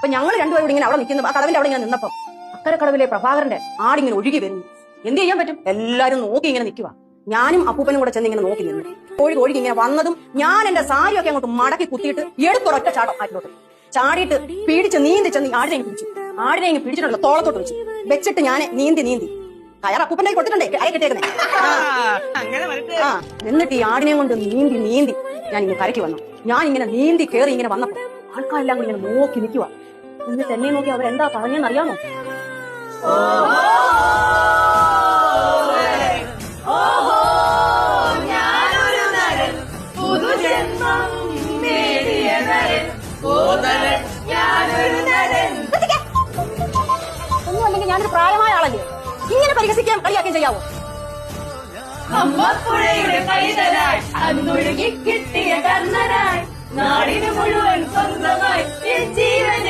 അപ്പൊ ഞങ്ങൾ രണ്ടുപേരും ഇങ്ങനെ അവിടെ നിൽക്കുന്നു, ആ കടവിന്റെ അവിടെ ഇങ്ങനെ നിന്നപ്പോ അക്കരക്കടവിലെ പ്രഭാകരന്റെ ആടിങ്ങനെ ഒഴുകി വരുന്നു. എന്ത് ചെയ്യാൻ പറ്റും? എല്ലാരും നോക്കി ഇങ്ങനെ നിൽക്കുക. ഞാനും അപ്പൂപ്പനും കൂടെ ചെന്ന് ഇങ്ങനെ നോക്കി നിന്നു. ഒഴുകി ഇങ്ങനെ വന്നതും ഞാൻ എന്റെ സാരിയൊക്കെ അങ്ങോട്ട് മടക്കി കുത്തിയിട്ട് എടുത്തൊരൊറ്റ ചാട്ടം ആറ്റിലോട്ട് ചാടിയിട്ട് പീഡിച്ച് നീന്തി ചെന്ന് ആടിനെ പിടിച്ചു. ആടിനെ ഇങ്ങനെ പിടിച്ചിട്ടുണ്ടല്ലോ തോളത്തോട്ട് വെച്ചിട്ട് ഞാൻ നീന്തി കയർ അപ്പൂപ്പനെ കൊടുത്തിട്ടുണ്ടേ കയറി കിട്ടിയേക്കുന്നേ. എന്നിട്ട് ഈ ആടിനെ കൊണ്ട് നീന്തി ഞാൻ ഇങ്ങനെ കരയ്ക്ക് വന്നു. ഞാൻ ഇങ്ങനെ നീന്തി കയറി ഇങ്ങനെ വന്നപ്പോ ആൾക്കാരെല്ലാം കൂടി ഇങ്ങനെ നോക്കി നിൽക്കുക. എന്നിട്ട് എന്നെ നോക്കി അവരെന്താ പറഞ്ഞെന്നറിയാമോ? ഒന്നും അല്ലെങ്കിൽ ഞാനൊരു പ്രായമായ ആളല്ലേ, ഇങ്ങനെ പരിഹസിക്കാൻ കളിയാക്കുകയും ചെയ്യാവോ? അമ്മപ്പുഴയുടെ കൈതലായി അന്നൊഴുകി കിട്ടിയ കർണനായി നാടിന് മുഴുവൻ സ്വന്തമായി ജീവനെ